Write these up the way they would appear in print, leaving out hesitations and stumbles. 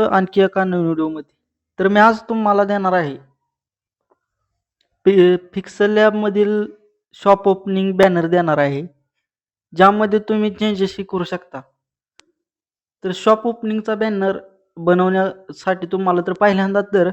आणखी एका नवीन व्हिडिओमध्ये. तर मी आज तुम्हाला देणार आहे पिक्सल लॅबमधील शॉप ओपनिंग बॅनर देणार आहे, ज्यामध्ये तुम्ही चेंजेसही करू शकता. तर शॉप ओपनिंगचा बॅनर बनवण्यासाठी तुम्हाला तर पहिल्यांदा तर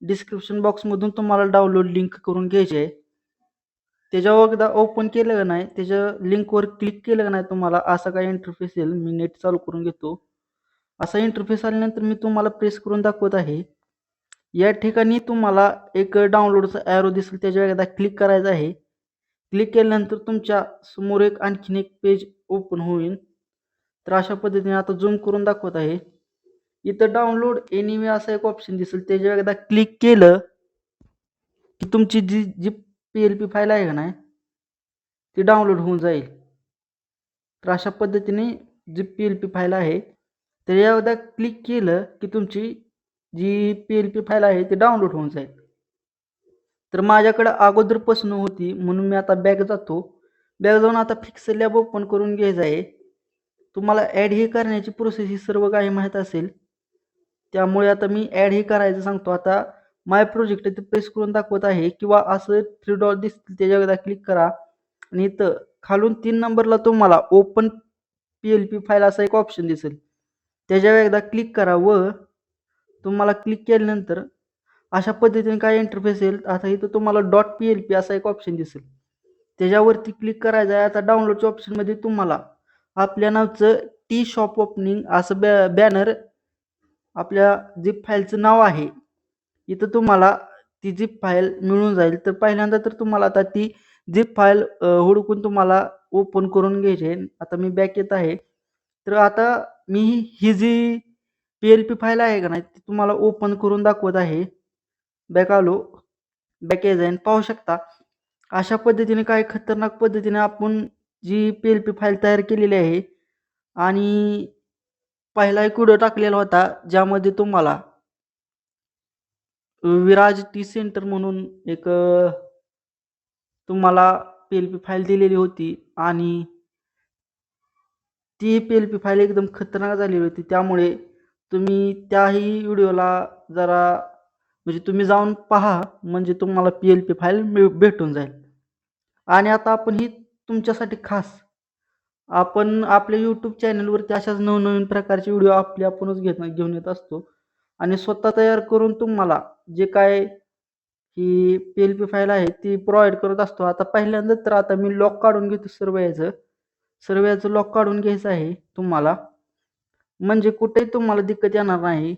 डिस्क्रिप्शन बॉक्समधून तुम्हाला डाउनलोड लिंक करून घ्यायची आहे. त्याच्यावर एकदा ओपन केलं का नाही, त्याच्या लिंकवर क्लिक केलं का नाही, तुम्हाला असा काही इंटरफेस येईल. मी नेट चालू करून घेतो. असा इंटरफेस आल्यानंतर मी तुम्हाला प्रेस करून दाखवत आहे. या ठिकाणी तुम्हाला एक डाउनलोडचा ॲरो दिसेल, त्याच्यावर एकदा क्लिक करायचं आहे. क्लिक केल्यानंतर तुमच्या समोर आणखीन एक पेज ओपन होईल. तर अशा पद्धतीने आता झूम करून दाखवत आहे. इथं डाउनलोड एनिवे असा एक ऑप्शन दिसेल, त्याच्यावर एकदा क्लिक केलं की तुमची जी जी PLP फाईल आहे का नाही, ती डाउनलोड होऊन जाईल. तर अशा पद्धतीने जी PLP फाईल आहे, त्याच्यावर एकदा क्लिक केलं की तुमची जी PLP फाईल आहे ती डाउनलोड होऊन जाईल. तर माझ्याकडे अगोदरपासून होती, म्हणून मी आता बॅक जातो. बॅक जाऊन आता पिक्सल लॅब ओपन करून घ्यायचं आहे. तुम्हाला ॲड ही करण्याची प्रोसेस ही सर्व काही माहीत असेल, त्यामुळे आता मी ॲड ही करायचं सांगतो. आता माय प्रोजेक्ट इथे प्रेस करून दाखवत आहे, किंवा असं 3 डॉट दिसतील त्याच्यावर एकदा क्लिक करा आणि इथं खालून 3 नंबरला तुम्हाला ओपन PLP फाईल असा एक ऑप्शन दिसेल, त्याच्यावर एकदा क्लिक करा व तुम्हाला क्लिक केल्यानंतर अशा पद्धतीने काय इंटरफेस येईल. आता इथं तुम्हाला .plp असा एक ऑप्शन दिसेल, त्याच्यावरती क्लिक करायचं आहे. आता डाउनलोडच्या ऑप्शनमध्ये तुम्हाला आपल्या नावचं टी शॉप ओपनिंग असं बॅनर आपल्या झिप फाईलचं नाव आहे. इथं तुम्हाला ती झिप फाईल मिळून जाईल. तर पहिल्यांदा तर तुम्हाला आता ती झिप फाईल हुडकून तुम्हाला ओपन करून घ्यायची आहे. आता मी बॅक येत आहे. तर आता मी ही जी PLP फाईल आहे का नाही, ती तुम्हाला ओपन करून दाखवत आहे. बॅक आलो. बॅक यायचं आहे. पाहू शकता अशा पद्धतीने काही खतरनाक पद्धतीने आपण जी PLP फाईल तयार केलेली आहे. आणि पहिला एक व्हिडिओ टाकलेला होता, ज्यामध्ये तुम्हाला विराज टी सेंटर म्हणून एक तुम्हाला PLP फाईल दिलेली होती आणि ती PLP फाईल एकदम खतरनाक झालेली होती. त्यामुळे तुम्ही त्याही व्हिडिओला जरा म्हणजे तुम्ही जाऊन पहा, म्हणजे तुम्हाला PLP फाईल भेटून जाईल. आणि आता आपण ही तुमच्यासाठी खास आपण आपल्या YouTube चॅनलवरती अशाच नवनवीन प्रकारचे व्हिडिओ आपणच घेऊन येत असतो आणि स्वतः तयार करून तुम्हाला जे काय ही PLP फाईल आहे ती प्रोव्हाइड करत असतो. आता पहिल्यांदा तर आता मी लॉक काढून घेतो सर्व लॉक काढून घ्यायचं आहे तुम्हाला, म्हणजे कुठेही तुम्हाला दिक्कत येणार नाही.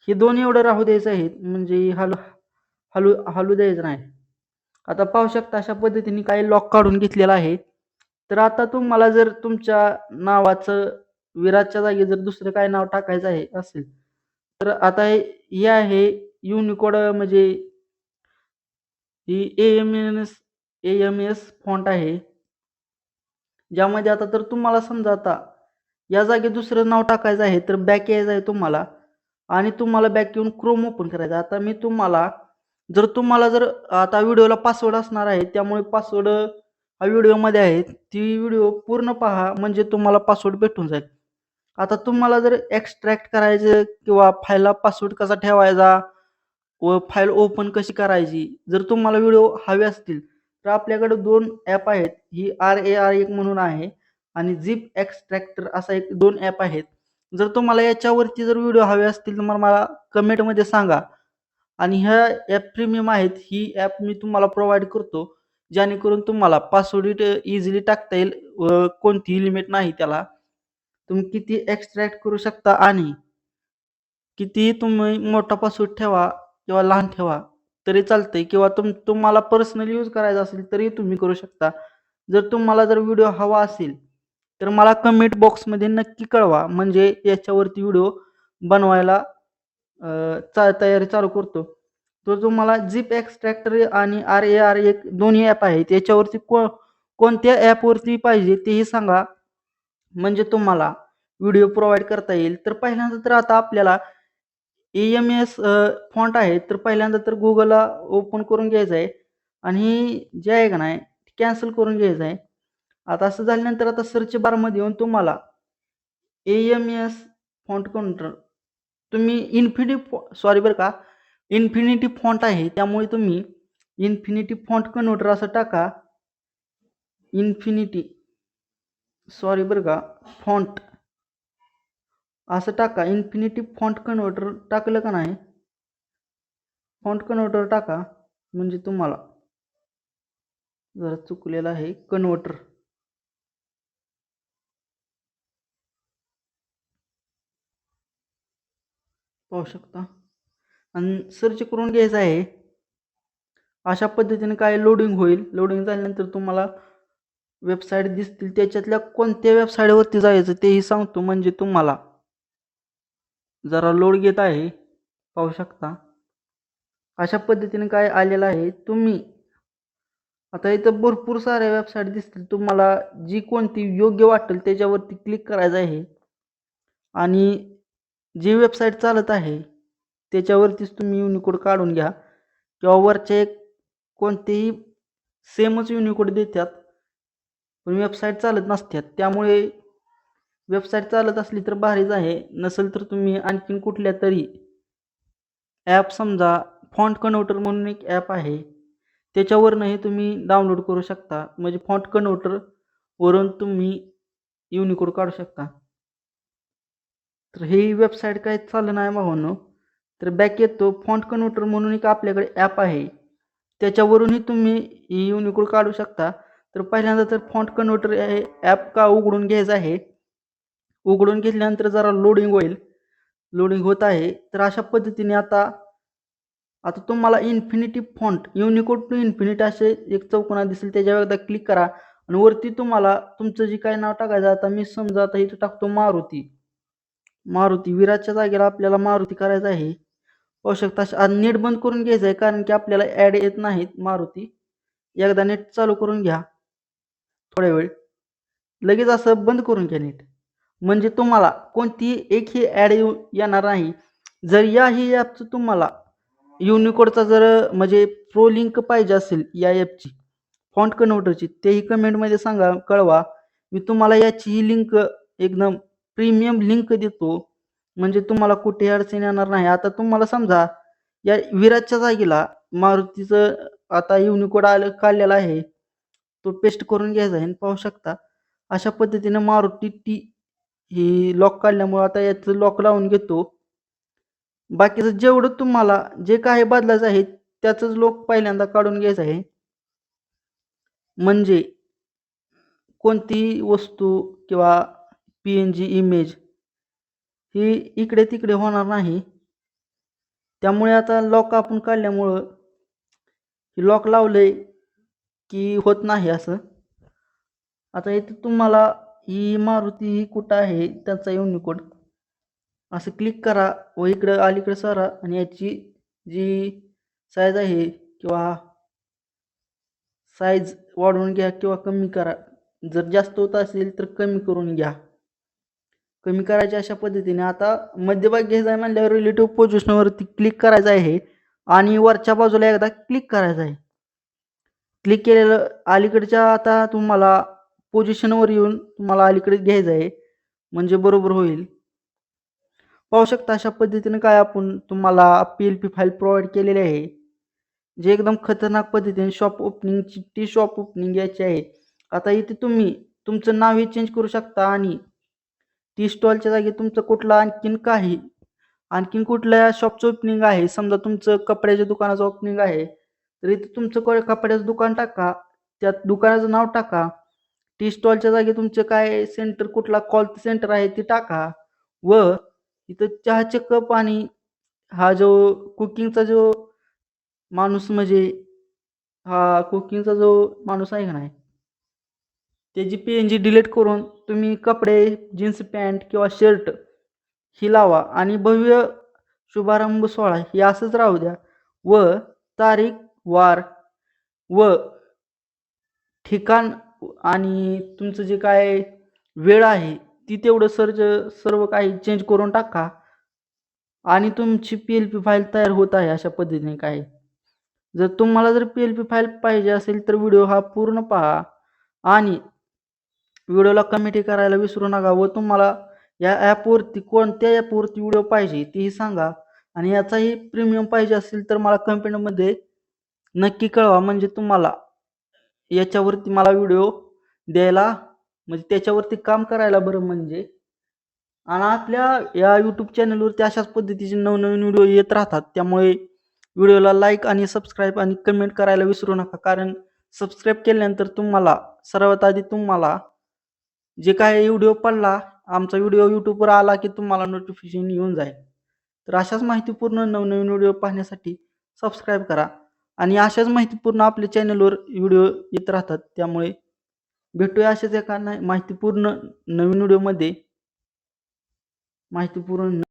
हे दोन एवढं राहू द्यायचं आहे, म्हणजे हलू हलू द्यायचं नाही. आता पाहू शकता अशा पद्धतीने काही लॉक काढून घेतलेला आहे. तर आता तुम्हाला जर तुमच्या नावाचं विराजच्या जागी जर दुसरं काय नाव टाकायचं आहे असेल, तर आता हे आहे युनिकोड, म्हणजे ही AMS फॉन्ट आहे, ज्यामध्ये आता तर तुम्हाला समजा आता या जागी दुसरं नाव टाकायचं आहे, तर बॅक यायचं आहे तुम्हाला आणि तुम्हाला बॅक येऊन क्रोम ओपन करायचं. आता मी तुम्हाला जर आता व्हिडिओला पासवर्ड असणार आहे, त्यामुळे पासवर्ड हा व्हिडिओमध्ये आहे, ती व्हिडिओ पूर्ण पहा, म्हणजे तुम्हाला पासवर्ड भेटून जाईल. आता तुम्हाला जर एक्स्ट्रॅक्ट करायचं किंवा फाईलला पासवर्ड कसा ठेवायचा व फाईल ओपन कशी करायची, जर तुम्हाला व्हिडिओ हवे असतील, तर आपल्याकडे 2 ॲप आहेत. ही RAR एक म्हणून आहे आणि झिप एक्स्ट्रॅक्टर असा एक 2 ॲप आहेत. जर तुम्हाला याच्यावरती जर व्हिडिओ हवे असतील, तर मला कमेंटमध्ये सांगा. आणि ह्या ॲप प्रीमियम आहेत. ही ॲप मी तुम्हाला प्रोव्हाइड करतो, जेणेकरून तुम्हाला पासवर्ड इझिली टाकता येईल व कोणतीही लिमिट नाही त्याला. तुम्ही किती एक्स्ट्रॅक्ट करू शकता आणि कितीही तुम्ही मोठा पासवर्ड ठेवा किंवा लहान ठेवा तरी चालतंय, किंवा तुम्हाला पर्सनल यूज करायचा असेल तरी तुम्ही करू शकता. जर तुम्हाला व्हिडिओ हवा असेल, तर मला कमेंट बॉक्समध्ये नक्की कळवा, म्हणजे याच्यावरती व्हिडिओ बनवायला तयारी चालू करतो. तो तुम्हाला झिप एक्स्ट्रॅक्टर आणि RAR एक दोन्ही ॲप आहेत. याच्यावरती कोणत्या ॲपवरती पाहिजे तेही सांगा, म्हणजे तुम्हाला व्हिडिओ प्रोव्हाइड करता येईल. तर पहिल्यांदा तर आता आपल्याला AMS फॉन्ट आहे, तर पहिल्यांदा तर Googleला ओपन करून घ्यायचं आहे आणि जे आहे का नाही कॅन्सल करून घ्यायचं आहे. आता असं झाल्यानंतर आता सर्च बारमध्ये येऊन तुम्हाला AMS फॉन्ट काउंटर तुम्ही बरं का, इन्फिनिटी फॉन्ट आहे, त्यामुळे तुम्ही इन्फिनिटी फॉन्ट कन्व्हर्टर असं टाका. इन्फिनिटी बरं का, फॉन्ट असं टाका. इन्फिनिटी फॉन्ट कन्व्हर्टर टाकलं का नाही, फॉन्ट कन्व्हर्टर टाका. म्हणजे तुम्हाला जरा चुकलेलं आहे कन्व्हर्टर. पाहू शकता आणि सर्च करून घ्यायचं आहे. अशा पद्धतीने काय लोडिंग होईल. लोडिंग झाल्यानंतर तुम्हाला वेबसाईट दिसतील. त्याच्यातल्या कोणत्या वेबसाईटवरती जायचं तेही सांगतो. म्हणजे तुम्हाला जरा लोड घेत आहे, पाहू शकता. अशा पद्धतीने काय आलेलं आहे. तुम्ही आता इथं भरपूर साऱ्या वेबसाईट दिसतील. तुम्हाला जी कोणती योग्य वाटेल त्याच्यावरती क्लिक करायचं आहे आणि जी वेबसाईट चालत आहे त्याच्यावरतीच तुम्ही युनिकोड काढून घ्या. किंवा वरचे कोणतेही सेमच युनिकोड देतात, पण वेबसाईट चालत नसतात. त्यामुळे वेबसाईट चालत असली तर भारीच आहे, नसेल तर तुम्ही आणखीन कुठल्या तरी ॲप, समजा फॉन्ट कन्व्हर्टर म्हणून एक ॲप आहे, त्याच्यावरनंही तुम्ही डाउनलोड करू शकता. म्हणजे फॉन्ट कन्व्हर्टर वरून तुम्ही युनिकोड काढू शकता. तर ही वेबसाईट काय चाललं नाही भावांनो. तर बॅक येतो. फॉन्ट कन्व्हर्टर म्हणून एक आपल्याकडे ॲप आहे, त्याच्यावरूनही तुम्ही युनिकोड काढू शकता. तर पहिल्यांदा तर फॉन्ट कन्व्हर्टर हे ॲप का उघडून घ्यायचं आहे. उघडून घेतल्यानंतर जरा लोडिंग होईल. लोडिंग होत आहे. तर अशा पद्धतीने आता आता तुम्हाला infinity font, Unicode to infinity असे एक चौकोना दिसेल, त्याच्यावर एकदा क्लिक करा आणि वरती तुम्हाला तुमचं जे काही नाव टाकायचं. आता मी समजा आता इथं टाकतो मारुती. विराजच्या जागेला आपल्याला मारुती करायचं आहे. पाहू शकता. नेट बंद करून घ्यायचं आहे, कारण की आपल्याला ॲड येत नाहीत मारुती. एकदा नेट चालू करून घ्या थोड्या वेळ, लगेच असं बंद करून घ्या नेट. म्हणजे तुम्हाला कोणतीही एकही ॲड येणार नाही. जर याही ॲपचं तुम्हाला युनिकोडचा जर म्हणजे प्रो लिंक पाहिजे असेल या ॲपची, फॉन्ट कन्व्हर्टरची, तेही कमेंटमध्ये सांगा, कळवा. मी तुम्हाला याची ही लिंक एकदम प्रीमियम लिंक देतो. म्हणजे तुम्हाला कुठे अडचण येणार नाही. आता तुम्हाला समजा या विराजच्या जागेला मारुतीचं आता युनिकोड काढलेला आहे, तो पेस्ट करून घ्यायचा आहे. पाहू शकता अशा पद्धतीने मारुती टी ही लॉक काढल्यामुळे आता याचं लॉक लावून घेतो. बाकीचं जेवढं तुम्हाला जे काही बदलायचं आहे त्याचंच लॉक पहिल्यांदा काढून घ्यायचं आहे. म्हणजे कोणतीही वस्तू किंवा PNG इमेज ही इकडे तिकडे होणार नाही. त्यामुळे आता लॉक आपण काढल्यामुळं लॉक लावलंय की होत नाही असं. आता इथे तुम्हाला ही मारुती ही कुठं आहे त्याचा युनिकोड असं क्लिक करा व इकडं अलीकडे सरा आणि याची जी साईज आहे किंवा साईज वाढवून घ्या किंवा कमी करा. जर जास्त होत असेल तर कमी करून घ्या. कमी करायची अशा पद्धतीने. आता मध्यभाग घ्यायचा आहे म्हणल्यावर रिलेटिव्ह पोझिशनवरती क्लिक करायचं आहे आणि वरच्या बाजूला एकदा क्लिक करायचं आहे. क्लिक केलेलं अलीकडच्या आता तुम्हाला पोझिशनवर येऊन तुम्हाला अलीकडे घ्यायचं आहे, म्हणजे बरोबर होईल. पाहू शकता अशा पद्धतीने काय आपण तुम्हाला PLP फाईल प्रोव्हाइड केलेली आहे, जे एकदम खतरनाक पद्धतीने शॉप ओपनिंगची शॉप ओपनिंग याची आहे. आता इथे तुम्ही तुमचं नावही चेंज करू शकता आणि टी स्टॉलच्या जागी तुमचं कुठलं आणखीन कुठल्या शॉपचं ओपनिंग आहे. समजा तुमचं कपड्याच्या दुकानाचं ओपनिंग आहे, तर इथे तुमचं कपड्याचं दुकान टाका, त्यात दुकानाचं नाव टाका. टी स्टॉलच्या जागी तुमचं काय सेंटर, कुठला कॉल सेंटर आहे ते टाका व इथं चहाचे कप आणि हा जो कुकिंगचा जो माणूस, म्हणजे हा कुकिंगचा जो माणूस आहे का नाही, त्याची PNG डिलीट करून तुम्ही कपडे, जीन्स पॅन्ट किंवा शर्ट ही लावा आणि भव्य शुभारंभ सोहळा हे असंच राहू द्या व तारीख, वार व ठिकाण आणि तुमचं जे काय वेळ आहे ती तेवढं सर्व काही चेंज करून टाका आणि तुमची PLP फाईल तयार होत आहे अशा पद्धतीने. काय जर तुम्हाला PLP फाईल पाहिजे असेल तर व्हिडिओ हा पूर्ण पहा आणि व्हिडिओला कमेंट करायला विसरू नका व तुम्हाला या ॲपवरती कोणत्या ॲपवरती व्हिडिओ पाहिजे तेही सांगा आणि याचाही प्रीमियम पाहिजे असेल तर मला कमेंटमध्ये नक्की कळवा, म्हणजे तुम्हाला याच्यावरती मला व्हिडिओ द्यायला, म्हणजे त्याच्यावरती काम करायला बरं म्हणजे. आणि आपल्या या यूट्यूब चॅनलवरती अशाच पद्धतीचे नवनवीन व्हिडिओ येत राहतात. त्यामुळे व्हिडिओला लाईक आणि सबस्क्राईब आणि कमेंट करायला विसरू नका, कारण सबस्क्राईब केल्यानंतर तुम्हाला सर्वात आधी तुम्हाला जे काही व्हिडिओ पडला, आमचा व्हिडिओ यूट्यूबवर आला की तुम्हाला नोटिफिकेशन येऊन जाईल. तर अशाच माहितीपूर्ण नवनवीन व्हिडिओ पाहण्यासाठी सबस्क्राईब करा आणि अशाच माहितीपूर्ण आपल्या चॅनलवर व्हिडिओ येत राहतात. त्यामुळे भेटूया अशाच एका माहितीपूर्ण नवीन व्हिडिओमध्ये. माहितीपूर्ण